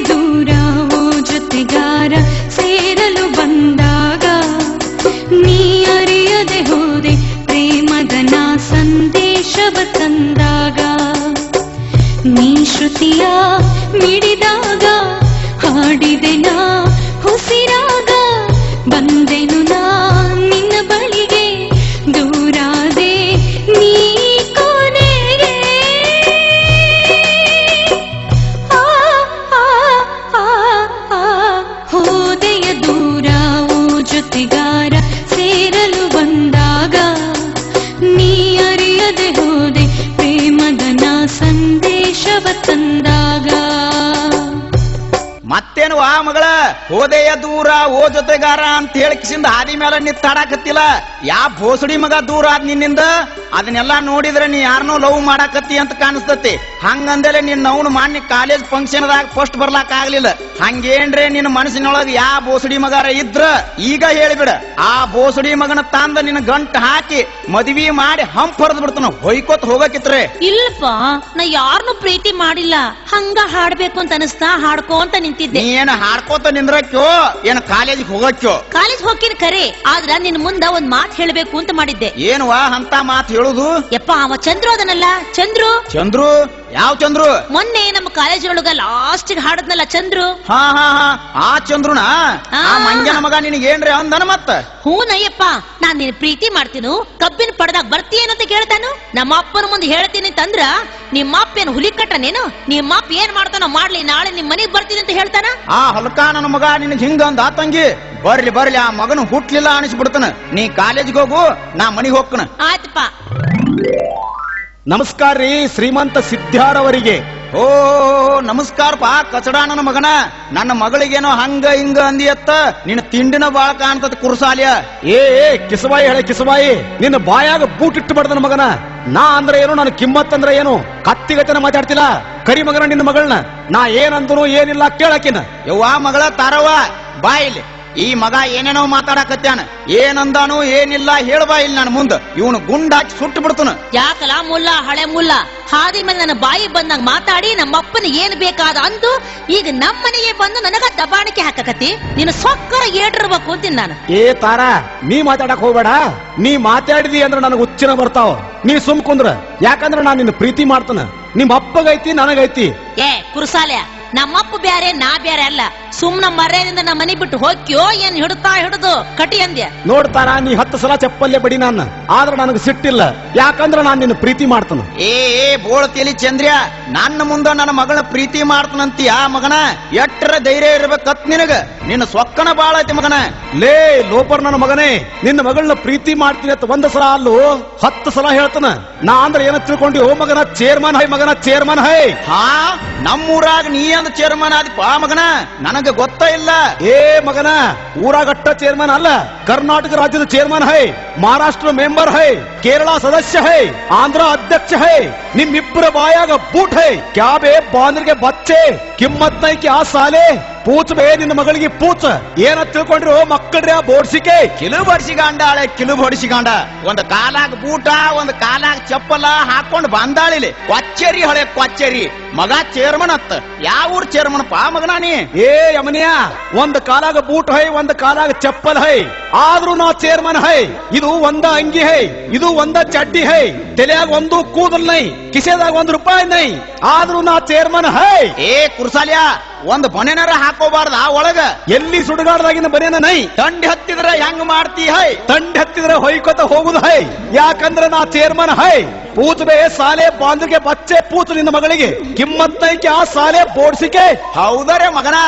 ದೂರ ಓ ಜೊತೆಗಾರ ಸೇರಲು ಬಂದಾಗ ನೀ ತಂದಾಗ ನೀ ಶ್ರುತಿಯ ಮಿಡಿದಾಗ ಹಾಡಿದೆನ ಉಸಿರಾಗ ಬಂದೆನು ನಾ ನಿನ್ನ ಬಳಿಗೆ ದೂರಾದೆ ನೀ ಕೊನೆಗೆ ಆ, ಆ, ಆ, ಆ, ಹೋದೆಯ ದೂರ ಓ ಜೊತೆಗಾರ ಸೇರಲು ಬಂದಾಗ ನೀ ಅರಿಯದೆ ಹೋದೆ ಪ್ರೇಮದನ ಸಂದೇಶವ ತಂದಾಗ. ಮತ್ತೇನು ಆ ಮಗಳ ಹೋದೆಯ ದೂರ ಓ ಜೊತೆಗಾರ ಅಂತ ಹೇಳಿಕಿಸಿಂದ ಹಾದಿ ಮೇಲೆ ನಿತ್ತಾಡಕತ್ತಿಲ್ಲ. ಯಾ ಭೋಸಡಿ ಮಗ ದೂರ ಆದ್ ನಿನ್ನಿಂದ ಅದನ್ನೆಲ್ಲ ನೋಡಿದ್ರೆ ನೀ ಯಾರನ್ನೋ ಲವ್ ಮಾಡಾಕತ್ತಿ ಅಂತ ಕಾಣಿಸ್ತತಿ. ಹಂಗಂದೇಲೆ ನಿನ್ನ ಅವನು ಮಾನ್ಯ ಕಾಲೇಜ್ ಫಂಕ್ಷನ್ ದಾಗ ಫಸ್ಟ್ ಬರ್ಲಾಕ್ ಆಗ್ಲಿಲ್ಲ. ಹಂಗೇನ್ರೆ ನಿನ್ನ ಮನಸ್ಸಿನೊಳಗೆ ಯಾ ಬೋಸಡಿ ಮಗಾರ ಇದ್ರ ಈಗ ಹೇಳಿಬಿಡ. ಆ ಬೋಸಡಿ ಮಗನ ತಂದ ನಿನ್ನ ಗಂಟ್ ಹಾಕಿ ಮದ್ವಿ ಮಾಡಿ ಹಂಪ್ ಹೊರದ್ ಬಿಡ್ತಾನ. ಹೊಯ್ಕೋತ್ ಹೋಗಕಿತ್ರೆ ಇಲ್ಲಪ್ಪ, ನಾ ಯಾರನ್ನು ಪ್ರೀತಿ ಮಾಡಿಲ್ಲ. ಹಂಗ ಹಾಡ್ಬೇಕು ಅಂತ ಅನಿಸ್ತಾ ಹಾಡ್ಕೊಂತ ನಿಂತಿದ್ದೆ. ನೀ ಏನ ಹಾಡ್ಕೋತ ನಿಂದ್ರಕ್ಯೋ ಏನ ಕಾಲೇಜ್ ಹೋಗಕ್ಯೋ? ಕಾಲೇಜ್ ಹೋಗಿನ ಕರೆ, ಆದ್ರ ನಿನ್ ಮುಂದ ಒಂದ್ ಮಾತ್ ಹೇಳ್ಬೇಕು ಅಂತ ಮಾಡಿದ್ದೆ. ಏನ್ವಾ ಅಂತ ಮಾತ್ ಹೇಳುದು? ಯಪ್ಪ, ಅವ ಚಂದ್ರು ಅದನಲ್ಲ, ಚಂದ್ರು. ಚಂದ್ರು? ಯಾವ ಚಂದ್ರು? ಮೊನ್ನೆ ನಮ್ಮ ಕಾಲೇಜಿನೊಳಗ ಲಾಸ್ಟ್ ಹಾಡದ್ನಲ್ಲ ಚಂದ್ರು. ಹಾ ಹಾ ಹಾ, ಆ ಚಂದ್ರುನ? ಆ. ಆ ಮಂಜನ ಮಗ ನಿನಗೇನ್ರಿ ಅಂದನ ಮತ್ತ? ಹೂನಯ್ಯಪ್ಪ, ನಾನ್ ನಿನ್ ಪ್ರೀತಿ ಮಾಡ್ತೀನು, ಕಬ್ಬಿನ ಪಡದಾಗ ಬರ್ತೀಯೇನಂತ ಕೇಳ್ತಾನು. ನಮ್ಮ ಅಪ್ಪನ ಮುಂದೆ ಹೇಳ್ತೀನಿ ಅಂತಂದ್ರ ನಿಮ್ಮ ಅಪ್ಪ ಏನ್ ಹುಲಿ ಕಟ್ಟನೇನು? ನಿಮ್ಮ ಅಪ್ಪ ಏನ್ ಮಾಡ್ತಾನೋ ಮಾಡ್ಲಿ, ನಾಳೆ ನಿಮ್ ಮನೆಗ್ ಬರ್ತೀನಿ ಅಂತ ಹೇಳ್ತಾನ. ಆ ಹೊಲಕ ನನ್ನ ಮಗ ನಿನಗ್ ಹಿಂಗ ಅಂದ ತಂಗಿ? ಬರ್ಲಿ ಬರ್ಲಿ, ಆ ಮಗನು ಹುಟ್ಲಿಲ್ಲ ಅನಿಸ್ಬಿಡ್ತಾನ. ನೀ ಕಾಲೇಜ್ಗೆ ಹೋಗು, ನಾ ಮನಿಗ್ ಹೋಗ್ಕನ. ಆಯ್ತಪ್ಪ. ನಮಸ್ಕಾರ ರೀ ಶ್ರೀಮಂತ ಸಿದ್ಧಾರವರಿಗೆ. ಓ ನಮಸ್ಕಾರಪ್ಪ ಕಚಡ ನನ್ನ ಮಗನ. ನನ್ನ ಮಗಳಿಗೇನೋ ಹಂಗ ಹಿಂಗ ಅಂದಿಯತ್ತ, ನಿನ್ನ ತಿಂಡಿನ ಬಾಳ ಕಾಣ್ತದ ಕುರ್ಸಾಲಿಯ. ಏ ಕಿಸಬಾಯಿ ಹೇಳ ಕಿಸಬಾಯಿ, ನಿನ್ನ ಬಾಯಾಗ ಬೂಟ್ ಇಟ್ಟು ಬಡ್ದನ ಮಗನ. ನಾ ಅಂದ್ರೆ ಏನು, ನನ್ನ ಕಿಮ್ಮತ್ ಅಂದ್ರೆ ಏನು? ಕತ್ತಿಗತನ ಮಾತಾಡ್ತಿಲ್ಲ ಕರಿ ಮಗನ ನಿನ್ನ ಮಗಳನ್ನ. ನಾ ಏನಂದ್ರು ಏನಿಲ್ಲ ಕೇಳಕಿನ. ಯವ್ವಾ ಮಗಳ ತಾರವ್ವ ಬಾ ಇಲ್ಲಿ. ಈ ಮಗ ಏನೇನೋ ಮಾತಾಡಕತ್ಯಾನ. ಏನಂದಾನು ಏನಿಲ್ಲ ಹೇಳ್ಬಾ ಇಲ್ಲಿ ನನ್ನ ಮುಂದ. ಇವನು ಗುಂಡಾಕಿ ಸುಟ್ಟು ಬಿಡ್ತಾನ. ಯಾಕಲ ಮುಲ್ಲ, ಹಳೆ ಮುಲ್ಲ, ಹಾದಿ ಮೇಲೆ ನನ್ನ ಬಾಯಿ ಬಂದಾಗ ಮಾತಾಡಿ ನಮ್ಮಪ್ಪನ ಏನ್ ಬೇಕಾದ ಅಂದು ಈಗ ನಮ್ಮ ಮನೆಗೆ ಬಂದು ನನಗ ದಬಾಣಿಕೆ ಹಾಕಕತ್ತಿ. ನೀನು ಸೊಕ್ಕರ ಏಟಿರ್ಬೇಕು ಅಂತೀನಿ ನಾನು. ಏ ತಾರ, ನೀ ಮಾತಾಡಕ್ ಹೋಗ್ಬೇಡ. ನೀ ಮಾತಾಡಿದಿ ಅಂದ್ರೆ ನನಗೆ ಹುಚ್ಚಿನ ಬರ್ತಾವ. ನೀ ಸುಮ್ ಕುಂದ್ರ, ಯಾಕಂದ್ರೆ ನಾನು ನಿನ್ನ ಪ್ರೀತಿ ಮಾಡ್ತಾನ. ನಿಮ್ ಅಪ್ಪಗೈತಿ ನನಗೈತಿ. ಏ ಕುರುಸಾಲೆ, ನಮ್ಮಪ್ಪ ಬ್ಯಾರೆ ನಾ ಬ್ಯಾರೆ ಅಲ್ಲ. ಸುಮ್ನ ಮರ್ಯಾದಿಂದ ನಮ್ಮ ಮನೆ ಬಿಟ್ಟು ಹೋಗ್ಯೋ ಏನ್ ಹಿಡುತ್ತಾ ಹಿಡಿದು ಕಟಿ ಅಂದ್ಯ. ನೋಡ್ತಾರ, ನೀ 10 ಸಲ ಚಪ್ಪಲ್ಲೇ ಬಡಿ ನನ್ನ, ಆದ್ರೆ ನನಗೆ ಸಿಟ್ಟಿಲ್ಲ. ಯಾಕಂದ್ರೆ ನಾನು ನಿನ್ನ ಪ್ರೀತಿ ಮಾಡ್ತಾನ. ಏ ಬೋಳ್ತಿಲಿ ಚಂದ್ರ್ಯ, ನನ್ನ ಮುಂದ ನನ್ನ ಮಗಳ ಪ್ರೀತಿ ಮಾಡ್ತಾನಂತೀಯ ಮಗನ? ಎಟ್ಟರ ಧೈರ್ಯ ಇರ್ಬೇಕತ್ ನಿನಗ. ನಿನ್ನ ಸೊಕ್ಕನ ಬಾಳ ಐತಿ ಮಗನ. ಲೇ ಲೋಪರ್ ನನ್ನ ಮಗನೇ, ನಿನ್ನ ಮಗಳನ್ನ ಪ್ರೀತಿ ಮಾಡ್ತೀನಿ ಅಂತ 1 ಸಲ ಅಲ್ಲೂ 10 ಸಲ ಹೇಳ್ತಾನ. ನಾ ಅಂದ್ರೆ ಏನ ತಿಳ್ಕೊಂಡಿ? ಓ ಮಗನ ಚೇರ್ಮನ್ ಹೈ, ಮಗನ ಚೇರ್ಮನ್ ಹೈ. ಹಾ, ನಮ್ಮೂರಾಗ ನೀ ಅಂದ ಚೇರ್ಮನ್ ಆದಿಪ್ಪ ಮಗನ, ನನಗೆ ಗೊತ್ತ ಇಲ್ಲ. ಏ ಮಗನ, ಊರಾಗಟ್ಟ ಚೇರ್ಮನ್ ಅಲ್ಲ, ಕರ್ನಾಟಕ ರಾಜ್ಯದ chairman high, Maharashtra member high, Kerala ಸದಸ್ಯ ಹೈ, ಆಂಧ್ರ ಅಧ್ಯಕ್ಷ ಹೈ. ನಿಮ್ಮಿಬ್ಬರ ಬಾಯಾಗ ಬೂಟ್ ಹೈ. ಕ್ಯಾ ಬೇ ಬಾಂದ್ರಿಗೆ ಬಚ್ಚೆ ಕಿಮ್ಮತ್ ನೈ ಕ್ಯಾ ಸಾಲೆ? ಪೂಚ್ ಬೇ ನಿನ್ನ ಮಗಳಿಗೆ ಪೂಚ್. ಏನ ತಿಳ್ಕೊಂಡ್ರು ಮಕ್ಕಳ್ರಿ ಆ ಬೋಡ್ಸಿಕೆ? ಕಿಲು ಬಡ್ಸಿಗಾಂಡ ಹಳೆ ಕಿಲು ಬಡ್ಸಿಗಾಂಡ. ಒಂದ್ ಕಾಲಾಗ ಬೂಟ, ಒಂದ್ ಕಾಲಾಗ ಚಪ್ಪಲ ಹಾಕೊಂಡ್ ಬಂದಾಳಿಲಿ. ಕ್ವಚ್ಚೇರಿ ಹಳೆ ಕ್ವಚ್ಚೇರಿ ಮಗ ಚೇರ್ಮನ್ ಅತ್ತ. ಯಾವ ಊರ್ ಚೇರ್ಮನ್ ಪಾ ಮಗನ ನೀ? ಏ ಯಮನಿಯಾ, ಒಂದ್ ಕಾಲಾಗ ಬೂಟ್ ಹೈ, ಒಂದ್ ಕಾಲಾಗ ಚಪ್ಪಲ್ ಹೈ, ಆದ್ರೂ ನಾ ಚೇರ್ಮನ್ ಹೈ. ಇದು ಒಂದ ಅಂಗಿ ಹೈ, ಇದು ಒಂದ ಚಡ್ಡಿ ಹೈ, ತಲೆಯಾಗ ಒಂದು ಕೂದಲ್ ನೈ, ಕಿಸೆದಾಗ ₹1 ನೈ, ಆದ್ರೂ ನಾ ಚೇರ್ಮನ್ ಹೈ. ಏ ಕುರ್ಸಾಲಿಯಾ, ಒಂದ್ ಬನೇನಾರ ಹಾಕೋಬಾರ್ದ ಒಳಗ? ಎಲ್ಲಿ ಸುಡುಗಾಡ್ದಾಗಿನ ಬನೇನ ನೈ? ತಂಡಿ ಹತ್ತಿದ್ರ ಹೆಂಗ್ ಮಾಡ್ತಿ ಹೈ? ತಂಡಿ ಹತ್ತಿದ್ರ ಹೊಯ್ಕೊತ ಹೋಗುದು ಹೈ. ಯಾಕಂದ್ರ ನಾ ಚೇರ್ಮನ್ ಹೈ. ಪೂಚ್ ಬೇ ಸಾಲೆ ಬಾಂದ್ರಿಗೆ ಬಚ್ಚೆ ಪೂಚ್ ನಿನ್ನ ಮಗಳಿಗೆ ಕಿಮ್ಮತ್ ನೈಕೆ ಆ ಸಾಲೆ ಬೋಡ್ಸಿಕೆ. ಹೌದರೆ ಮಗನ,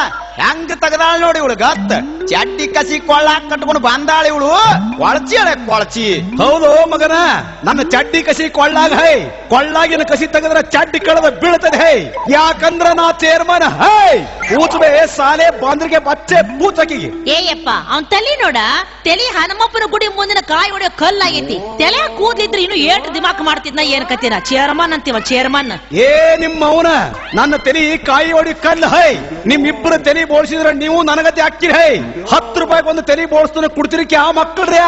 ಹೆಂಗ್ ತಗದಾಳ ನೋಡಿ ಇವಳು ಗತ್. ಚಡ್ಡಿ ಕಸಿ ಕೊಳ್ಳಾಕ್ ಕಟ್ಕೊಂಡು ಬಂದಾಳ ಇವಳು. ಕೊಳಚಿ ಹಳೆ ಕೊಳಚಿ. ಹೌದು ಮಗನ, ನನ್ನ ಚಡ್ಡಿ ಕಸಿ ಕೊಳ್ಳಾಗ ಹೈ. ಕೊಳ್ಳಾಗಿನ ಕಸಿ ತೆಗೆದ್ರೆ ಚಡ್ಡಿ ಕಳೆದ ಬೀಳ್ತದೆ ಹೈ. ಯಾಕಂದ್ರ ನಾ ಚೇರ್ಮನ್ ಹೈ. ಪೂಚ್ ಬೇ ಸಾಲೆ ಬಾಂದ್ರಿಗೆ ಬಚ್ಚೆ ಪೂಚಕಿಗೆ. ಏಯಪ್ಪ, ಅವನ್ ತಲೆ ನೋಡ, ತಲೆ ಹನುಮಪ್ಪನ ಗುಡಿ ಮುಂದಿನ ಕಾಯಿ ಹೊಡೆಯೋ ಕಲ್ಲಾಗೈತಿ. ತಲೆ ಕೂದ್ಲಿದ್ರೆ ಇನ್ನು ಏಟು ದಿಮಾಕ್ ಮಾಡ್ತಿದ್ನ ಏನ್ ಕತ್ತಿನ? Chairman ಅಂತೀವ chairman. ಏ ನಿಮ್ಮ ಅವನ, ನನ್ನ ತಲಿ ಕಾಯಿ ಹೊಡಿ ಕಲ್ಲು ಹೈ. ನಿಮ್ಮಿಬ್ಬರ ತಲಿ ಬೋಳ್ಸಿದ್ರ ನೀವು ನನಗತಿ ಹಾಕಿರಿ ಹೈ. ₹10 ಒಂದು ತಲಿ ಬೋಳ್ಸ್ತಾನೆ ಕುಡ್ತಿರಿ ಕ್ಯಾ ಮಕ್ಕಳ್ರಿ?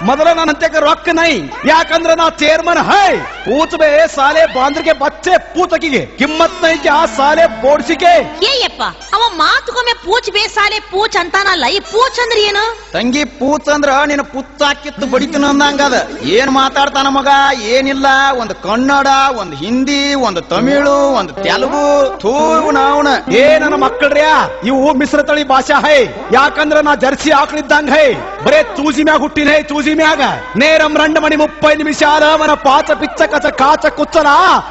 ಮೊದಲ ನನ್ನ ರೊಕ್ಕ ನೈ. ಯಾಕಂದ್ರ ನಾ ಚೇರ್ಮನ್ ಹೈ. ಪೂಚ್ ಬೇ ಸಾಲೆ ಬಾಂದ್ರಿಗೆ ಬಚ್ಚೆ ಪೂಚಕಿಗೆ ಕಿಮ್ಮತ್ ನೈ ಕ್ಯಾ ಸಾಲೆ ಬೋಡ್ಸಿಕೆ. ಏಯಪ್ಪ, ಅವ ಮಾತುಗೊಮ್ಮೆ ಪೂಚ್ ಬೇಸಾಲೆ ಪೂಚ್ ಅಂತಾನಲ್ಲ, ಈ ಪೂಚ್ ಅಂದ್ರೆ ಏನು? ತಂಗಿ ಪೂಚ್ ಅಂದ್ರ ನಿನ್ನ ಪುಚ್ಚಾಕಿತ್ತು ಬಡಿತೀನಿ ಅಂದಂಗದ. ಏನ್ ಮಾತಾಡ್ತಾನ ಮಗ, ಏನಿಲ್ಲ. ಒಂದು ಕನ್ನಡ, ಒಂದು ಹಿಂದಿ, ಒಂದು ತಮಿಳು, ಒಂದು ತೆಲುಗು. ಥೂವನ ಏ ನನ್ನ ಮಕ್ಕಳ್ರ್ಯಾ, ಇವು ಮಿಶ್ರ ತಳಿ ಭಾಷಾ ಹೈ. ಯಾಕಂದ್ರ ನಾ ಜರ್ಸಿ ಆಕಳಿದ್ದಂಗ ಹೈ. ಬರೇ ತೂಜಿ ಮ್ಯಾಗ ಹುಟ್ಟಿನ ಹೈ, ತೂಜಿ ಮ್ಯಾಗ. ನೇರಂ 2 ಮಣಿ 30 ನಿಮಿಷಾಲ ಮನ ಪಾಚ ಪಿಚ್ಚ ಕಚ ಕಾಚ ಕುಚ್ಚಲ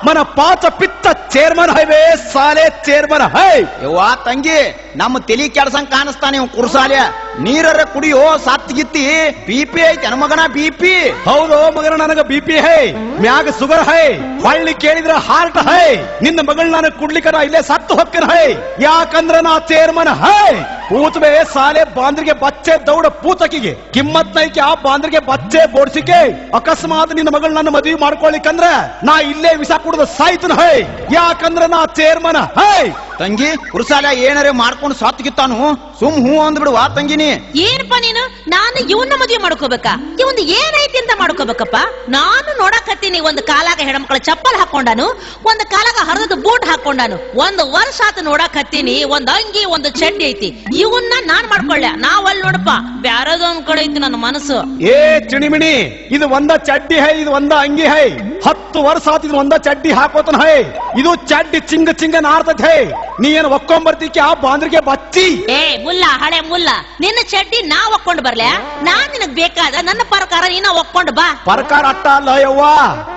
ಮನ ಪಾಚ ಪಿತ್ತ ಚೇರ್ಮನ್ ಹೈವೇ ಸಾಲೆ ಚೇರ್ಮನ್ ಹೈ. ಯವ್ವಾ ತಂಗಿ, ನಮ್ಮ ತಲಿ ಕೆಡ್ಸಂಗ್ ಕಾಣಿಸ್ತಾನೆ ಇವ್ ಕುರ್ಸಾಲೆ. ನೀರರ ಕುಡಿಯೋ ಸತ್ಗಿತ್ತಿ. ಬಿಪಿ ಐತಿ ಮಗನ, ಬಿಪಿ. ಹೌದು ಮಗನ, ನನಗ ಬಿಪಿ ಹೈ, ಮ್ಯಾಗ ಶುಗರ್ ಹೈ, ಹಳ್ಳಿ ಕೇಳಿದ್ರ ಹಾರ್ಟ್ ಹೈ. ನಿನ್ನ ಮಗಳ್ ನನಗ್ ಕುಡ್ಲಿಕ್ಕರ ಇಲ್ಲೇ ಸತ್ತು ಹೊಕ್ಕನ ಹೈ. ಯಾಕಂದ್ರ ನಾ ಚೇರ್ಮನ್ ಹೈ. पूतबे साले बांद्ರಿಗೆ ಬಚ್ಚೆ ದೌಡ ಪೂತಕಿಗೆ ಕಿಮ್ಮತ್ ನೈಕೆ ಆ ಬಾಂದ್ರಿಗೆ ಬಚ್ಚೆ ಬೋಡ್ಸಿಕೆ ಅಕಸ್ಮಾತ್ ನಿನ್ನ ಮಗಳು ನನ್ನ ಮದುವೆ ಮಾಡ್ಕೊಳ್ಳಿಕ್ಕಂದ್ರ ನಾ ಇಲ್ಲೇ ವಿಷ ಕುಡಿದ ಸಾಯ್ತನ ಹೈ. ಯಾಕಂದ್ರ ನಾ ಚೇರ್ಮನ್ ಹೈ. ತಂಗಿ ಕುರ್ಸಾಲ ಏನಾರೇ ಮಾಡ್ಕೊಂಡು ಸಾತ್ಗಿತ್ತಾನು ಸುಮ್ ಹೂ ಅಂದ್ಬಿಡುವ ತಂಗಿನಿ. ಏನಪ್ಪ ನೀನು, ನಾನು ಇವನ್ನ ಮದುವೆ ಮಾಡ್ಕೋಬೇಕಾ? ಇವಂದು ಏನೈತಿ ಅಂತ ಮಾಡ್ಕೋಬೇಕಪ್ಪ? ನಾನು ನೋಡಕತ್ತೀನಿ, ಒಂದು ಕಾಲಾಗ ಹೆಣ್ಮಕ್ಳ ಚಪ್ಪಲ್ ಹಾಕೊಂಡಾನು, ಒಂದು ಕಾಲಾಗ ಹರಿದ ಬೂಟ್ ಹಾಕೊಂಡಾನು. 1 ವರ್ಷ ಆತ ನೋಡಕತ್ತೀನಿ, ಒಂದ್ ಅಂಗಿ ಒಂದು ಚಡ್ಡಿ ಐತಿ. ಇವನ್ನ ನಾನ್ ಮಾಡ್ಕೊಳ್ಳ, ನಾವಲ್ಲಿ ನೋಡಪ್ಪ ಬ್ಯಾರದೊಂದ್ ಕಡೆ ಐತಿ ನನ್ನ ಮನಸ್ಸು. ಏ ಚಿಣಿಮಿಣಿ, ಇದು ಒಂದ ಚಡ್ಡಿ ಹೈ, ಇದು ಒಂದ ಅಂಗಿ ಹೈ. 10 ವರ್ಷ ಆತ ಇದು ಒಂದ ಚಡ್ಡಿ ಹಾಕೋತನ ಹೈ. ಇದು ಚಡ್ಡಿ ಚಿಂಗ ಚಿಂಗ ನಾರ್ತತ್ ಹೈ. ನೀ ಏನು ಒಕ್ಕೊಂಬರ್ತಿಕೆ ಆ ಬಾಂದ್ರಿಗೆ ಬಚ್ಚಿ. ಏ ಮುಲ್ಲ, ಹಳೆ ಮುಲ್ಲ, ನಿನ್ನ ಚಡ್ಡಿ ನಾ ಒಕ್ಕೊಂಡು ಬರ್ಲ? ನಾನ್ ನಿನಗ್ ಬೇಕಾದ ನನ್ನ ಪ್ರಕಾರ ನೀನ ಒಕ್ಕೊಂಡು ಬಾ. ಪ್ರಕಾರ ಅಟ್ಟ ಅಲ್ಲ ಯವ್ವ,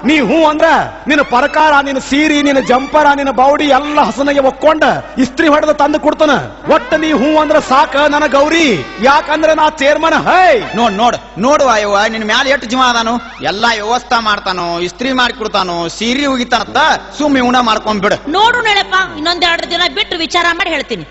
ನೀ ಹೂ ಅಂದ್ರ ನಿನ್ನ ಪ್ರಕಾರ, ನಿನ್ನ ಸೀರಿ, ನಿನ್ನ ಜಂಪರ, ನಿನ್ನ ಬೌಡಿ ಎಲ್ಲ ಹಸನಿಗೆ ಒಕ್ಕೊಂಡ ಇಸ್ತ್ರಿ ಹೊಡೆದ ತಂದು ಕೊಡ್ತಾನ. ಒಟ್ಟ ನೀ ಹೂ ಅಂದ್ರ ಸಾಕ ನನ್ನ ಗೌರಿ. ಯಾಕಂದ್ರೆ ನಾ ಚೇರ್ಮನ್ ಹೈ. ನೋಡುವ ಯವ್ವ, ನಿನ್ ಮ್ಯಾಲ ಎಷ್ಟು ಜೀವ ಅದಾನು. ಎಲ್ಲಾ ವ್ಯವಸ್ಥಾ ಮಾಡ್ತಾನು, ಇಸ್ತ್ರಿ ಮಾಡಿ ಕೊಡ್ತಾನು, ಸೀರಿ ಹೋಗಿತಾನತ್ತ. ಸುಮ್ಮನೆ ಉಣ ಮಾಡ್ಕೊಂಡ್ ಬಿಡು. ನೋಡು ನೆಳಪ್ಪ, ಇನ್ನೊಂದೆರಡು ದಿನ ಬಿಟ್ಟು ವಿಚಾರ ಮಾಡಿ ಹೇಳ್ತೀನಿ.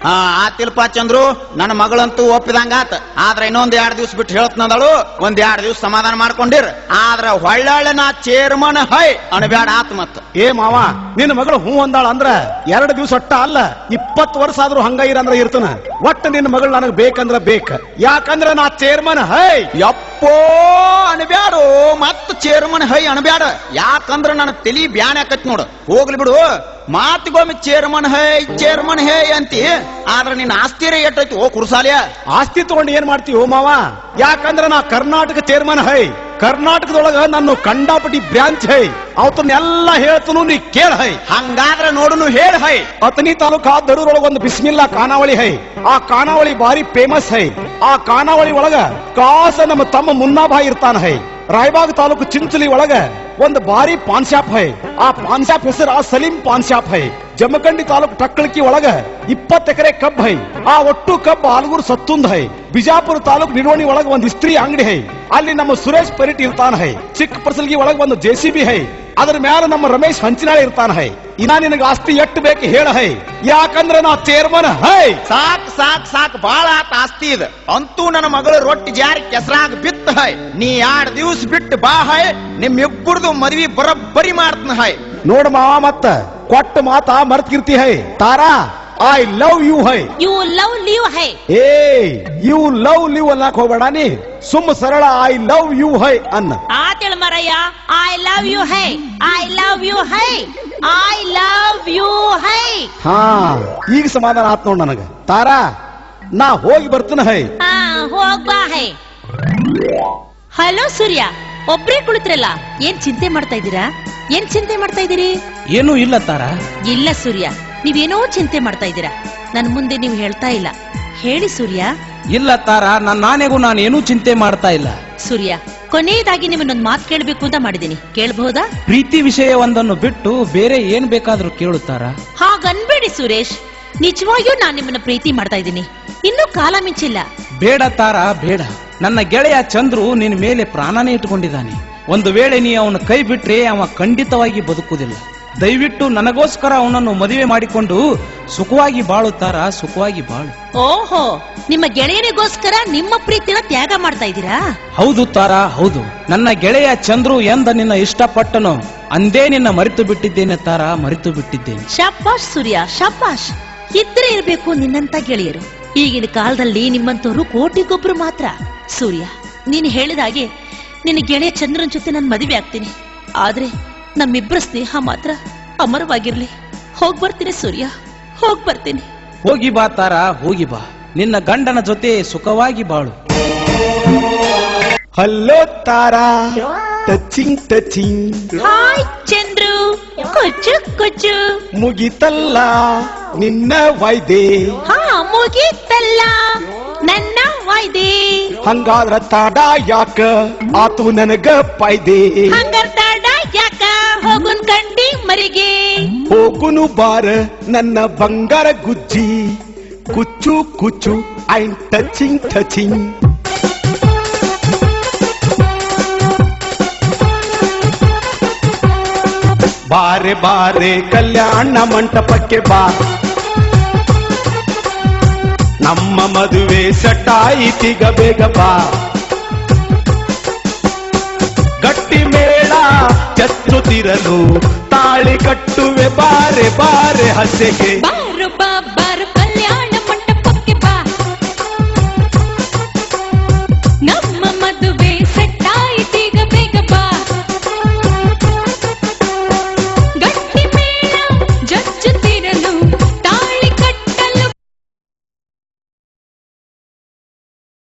ಆತಿಲ್ಪ ಚಂದ್ರು, ನನ್ನ ಮಗಳಂತೂ ಒಪ್ಪಿದಂಗ ಆತ. ಆದ್ರ ಇನ್ನೊಂದ್ 2 ದಿವ್ಸ ಬಿಟ್ಟು ಹೇಳ್ತನದಳು. 1 2 ದಿವ್ಸ ಸಮಾಧಾನ ಮಾಡ್ಕೊಂಡಿರ್. ಆದ್ರ ಹೊಳ್ಳಾಳೆ ನಾ ಚೇರ್ಮನ್ ಹೈ ಅಣಬ್ಯಾಡ ಆತ್ ಮತ್. ಏ ಮಾವ, ನಿನ್ನ ಮಗಳು ಹೂ ಅಂದಾಳ ಅಂದ್ರ 2 ದಿವ್ಸ ಅಟ್ಟ ಅಲ್ಲ, 20 ವರ್ಷ ಆದ್ರೂ ಹಂಗ ಇರಂದ್ರ ಇರ್ತನ. ಒಟ್ಟು ನಿನ್ನ ಮಗಳು ನನಗ್ ಬೇಕಂದ್ರ ಬೇಕ. ಯಾಕಂದ್ರ ನಾ ಚೇರ್ಮನ್ ಹೈ. ಯಪ್ಪೋ ಅಣಬ್ಯಾಡು, ಮತ್ ಚೇರ್ಮನ್ ಹೈ ಅಣಬ್ಯಾಡ. ಯಾಕಂದ್ರ ನನ್ನ ತಲಿ ಬ್ಯಾನ್ ಆಕತ್ ನೋಡು. ಹೋಗ್ಲಿ ಬಿಡು, ಮಾತಿಗೊಮ್ಮೆ ಚೇರ್ಮನ್ ಹೇ ಅಂತಿ. ಆದ್ರ ನಿನ್ನ ಆಸ್ತಿರೇ ಎಟ್ಟೈತಿ ಓ ಕುರ್ಸಾಲ್ಯ. ಆಸ್ತಿ ತಗೊಂಡು ಏನ್ ಮಾಡ್ತೀವಿ ಓ ಮಾವ? ಯಾಕಂದ್ರ ನಾ ಕರ್ನಾಟಕ ಚೇರ್ಮನ್ ಹೈ. ಕರ್ನಾಟಕದೊಳಗ ನನ್ನ ಕಂಡಾಪಟ್ಟಿ ಬ್ರಾಂಚ್ ಹೈ. ಅವತ್ತನ್ನೆಲ್ಲ ಹೇಳ್ತನು, ನೀ ಕೇಳ ಹೈ. ಹಂಗಾದ್ರ ನೋಡುನು ಹೇಳ ಹೈ. ಅತನಿ ತಾಲೂಕಾ ದಡೂರೊಳಗ ಒಂದು ಬಿಸ್ಮಿಲ್ಲಾ ಖಾನಾವಳಿ ಹೈ. ಆ ಖಾನಾವಳಿ ಬಾರಿ ಫೇಮಸ್ ಹೈ. ಆ ಖಾನಾವಳಿ ಒಳಗ ಕಾಸ ನಮ್ಮ ತಮ್ಮ ಮುನ್ನಾಭಾಯಿ ಇರ್ತಾನ ಹೈ. ರಾಯಬಾಗ್ ತಾಲೂಕು ಚಿಂಚಲಿ ಒಳಗ ಒಂದು ಬಾರಿ ಪಾನ್ ಶಾಪ್ ಹೈ. ಆ ಪಾನ್ ಶಾಪ್ ಹೆಸರು ಸಲೀಂ ಪಾನ್ ಶಾಪ್ ಹೈ. ಜಮಖಂಡಿ ತಾಲೂಕು ಟಕ್ಕಳಕಿ ಒಳಗ 20 ಎಕರೆ ಕಬ್ಬ್ ಹೈ. ಆ ಒಟ್ಟು ಕಬ್ಬ್ ಆಲ್ಗೂರ್ ಸತ್ತುಂದ್ ಹೈ. ಬಿಜಾಪುರ ತಾಲೂಕು ನಿಡೋಣಿ ಒಳಗ ಒಂದು ಇಸ್ತ್ರಿ ಅಂಗಡಿ ಹೈ. ಅಲ್ಲಿ ನಮ್ಮ ಸುರೇಶ್ ಪರಿಟ್ ಇರ್ತಾನ ಹೈ. ಚಿಕ್ಕ ಪರ್ಸಲ್ಗಿ ಒಳಗ ಒಂದು JCB ಹೈ. ಅದ್ರ ಮ್ಯಾಲ ನಮ್ಮ ರಮೇಶ್ ಹಂಚಿನಾಳೆ ಇರ್ತಾನ ಹೈ. ಇನ್ನ ನಿನಗ ಆಸ್ತಿ ಎಟ್ಟು ಬೇಕು ಹೇಳ ಹೈ. ಯಾಕಂದ್ರ ನಾ ಚೇರ್ಮನ್ ಹೈ. ಸಾಕ್ ಬಾಳ ಆತ ಆಸ್ತಿ ಇದೆ. ಅಂತೂ ನನ್ನ ಮಗಳು ರೊಟ್ಟಿ ಜಾರಿ ಕೆಸರಾಗ ಬಿತ್ತ ಹೈ. ನೀ 2 ದಿವ್ಸ ಬಿಟ್ಟು ಬಾ ಹೈ. ನಿಮ್ಮಿಬ್ಬರದು ಮದ್ವಿ ಬರಬ್ಬರಿ ಮಾಡ್ತನ ಹೈ. ನೋಡ್ ಮಾವ, ಮತ್ತ ಕೊಟ್ಟ ಮಾತ ಮರ್ತ್ಕಿರ್ತಿ ಹೈ. ತಾರಾ, ಐ ಲವ್ ಯು ಹೈ. ಯು ಲವ್ ಲೀವ್ ಹೈ. ಏ ಯು ಲವ್ ಲಿವ್ ಅನ್ನಕ್ ಹೋಗ್ಬೇಡ ನೀ. ಸುಮ್ಮ ಸರಳ ಐ ಲವ್ ಯು ಹೈ ಅನ್ನ. ಆತೇಳ ಮರಯ್ಯ, ಐ ಲವ್ ಯು ಹೈ, ಐ ಲವ್ ಯು ಹೈ, ಐ ಲವ್ ಯು ಹೈ. ಹಾ, ಈಗ ಸಮಾಧಾನ ಆತ್ ನೋಡ್ ನನಗ. ತಾರಾ, ನಾ ಹೋಗಿ ಬರ್ತನ ಹೈ. ಹೋಗ್ಬಾ ಹೈ. ಹಲೋ ಸೂರ್ಯ, ಒಬ್ರೇ ಕುಳಿತ್ರಲ್ಲ, ಏನ್ ಚಿಂತೆ ಮಾಡ್ತಾ ಇದ್ದೀರಾ? ಏನ್ ಚಿಂತೆ ಮಾಡ್ತಾ ಇದ್ದೀರಿ? ಏನೂ ಇಲ್ಲ ತಾರಾ. ಇಲ್ಲ ಸೂರ್ಯ, ನೀವೇನೋ ಚಿಂತೆ ಮಾಡ್ತಾ ಇದ್ದೀರಾ. ನನ್ ಮುಂದೆ ನೀವು ಹೇಳ್ತಾ ಇಲ್ಲ. ಹೇಳಿ ಸೂರ್ಯ. ಇಲ್ಲ ತಾರಾ, ನಾನೇಗೂ ನಾನೇನೂ ಚಿಂತೆ ಮಾಡ್ತಾ ಇಲ್ಲ. ಸೂರ್ಯ, ಕೊನೆಯದಾಗಿ ನಿಮ್ಮನ್ನೊಂದು ಮಾತು ಕೇಳಬೇಕು ಅಂತ ಮಾಡಿದ್ದೀನಿ, ಕೇಳಬಹುದಾ? ಪ್ರೀತಿ ವಿಷಯವೊಂದನ್ನು ಬಿಟ್ಟು ಬೇರೆ ಏನ್ ಬೇಕಾದ್ರೂ ಕೇಳುತ್ತಾರಾ? ಹಾಗನ್ಬೇಡಿ ಸುರೇಶ್, ನಿಜವಾಗಿಯೂ ನಾನು ನಿಮ್ಮನ್ನ ಪ್ರೀತಿ ಮಾಡ್ತಾ ಇದ್ದೀನಿ. ಇನ್ನೂ ಕಾಲ ಮಿಂಚಿಲ್ಲ. ಬೇಡ ತಾರಾ, ಬೇಡ. ನನ್ನ ಗೆಳೆಯ ಚಂದ್ರು ನಿನ್ನ ಮೇಲೆ ಪ್ರಾಣನೇ ಇಟ್ಟುಕೊಂಡಿದ್ದಾನೆ. ಒಂದು ವೇಳೆ ನೀ ಅವನ ಕೈ ಬಿಟ್ರೆ ಅವ ಖಂಡಿತವಾಗಿ ಬದುಕುವುದಿಲ್ಲ. ದಯವಿಟ್ಟು ನನಗೋಸ್ಕರ ಅವನನ್ನು ಮದುವೆ ಮಾಡಿಕೊಂಡು ಸುಖವಾಗಿ ಬಾಳು ತಾರಾ, ಸುಖವಾಗಿ ಬಾಳು. ಓಹೋ, ನಿಮ್ಮ ಗೆಳೆಯನಿಗೋಸ್ಕರ ನಿಮ್ಮ ಪ್ರೀತಿನ ತ್ಯಾಗ ಮಾಡ್ತಾ ಇದ್ದೀರಾ? ಹೌದು ತಾರಾ, ಹೌದು. ನನ್ನ ಗೆಳೆಯ ಚಂದ್ರು ಎಂದ ನಿನ್ನ ಇಷ್ಟಪಟ್ಟನು ಅಂದೇ ನಿನ್ನ ಮರೆತು ಬಿಟ್ಟಿದ್ದೇನೆ ತಾರಾ, ಮರೆತು ಬಿಟ್ಟಿದ್ದೇನೆ. ಶಬ್ಬಾಷ್ ಸೂರ್ಯ, ಶಬ್ಬಾಷ್. ಇದ್ರೆ ಇರ್ಬೇಕು ನಿನ್ನಂತ ಗೆಳೆಯರು. ಈಗಿನ ಕಾಲದಲ್ಲಿ ನಿಮ್ಮಂತವ್ರು ಕೋಟಿಗೊಬ್ರು ಮಾತ್ರ. ಸೂರ್ಯ, ನೀನು ಹೇಳಿದಾಗೆ ನಿನ್ನ ಗೆಳೆಯ ಚಂದ್ರನ್ ಜೊತೆ ನಾನು ಮದುವೆ ಆಗ್ತೀನಿ. ಆದ್ರೆ ನಮ್ಮಿಬ್ಬರ ಸ್ನೇಹ ಮಾತ್ರ ಅಮರವಾಗಿರ್ಲಿ. ಹೋಗ್ಬರ್ತೀನಿ ಸೂರ್ಯ, ಹೋಗ್ಬರ್ತೀನಿ. ಹೋಗಿ ಬಾ ತಾರ ಹೋಗಿ ಬಾ, ನಿನ್ನ ಗಂಡನ ಜೊತೆ ಸುಖವಾಗಿ ಬಾಳು. ಹಲೋ ತಾರಾ, ಟಚಿಂಗ್ ಟಚಿಂಗ್. ಹಾಯ್ ಚಂದ್ರು, ಕೊಚ್ಚು ಕೊಚ್ಚು. ಮುಗಿತಲ್ಲ ನಿನ್ನ ವಾಯ್ದೆ, ಹಾ ಮುಗೀತಲ್ಲ ನನ್ನ ವಾಯ್ದೆ. ಹಂಗಾದ್ರ ತಾಡ ಯಾಕ ಆತು ನನಗ ಪಾಯ್ದೆ. ಹಂಗರ್ತಾಡ ಯಾಕ ಹೋಗುನ್ ಕಂಡಿ ಮರಿಗೆ. ಹೋಗುನು ಬಾರ ನನ್ನ ಬಂಗಾರ ಗುಜ್ಜಿ, ಕುಚ್ಚು ಕುಚ್ಚು ಐನ್ ಟಚಿಂಗ್ ಟಚಿಂಗ್. ಬಾರೆ ಬಾರೆ ಕಲ್ಯಾಣ ಮಂಟಪಕ್ಕೆ ಬಾ, ನಮ್ಮ ಮದುವೆ ಸೆಟ್ಟಾಯಿತೀಗ ಬೇಗ ಬಾ. ಗಟ್ಟಿ ಮೇಳ ಚಚ್ಚುತ್ತಿರಲು ತಾಳಿ ಕಟ್ಟುವೆ ಬಾರೆ ಬಾರೆ ಹಸೆಗೆ. ಬಾರು ಬಾಬಾ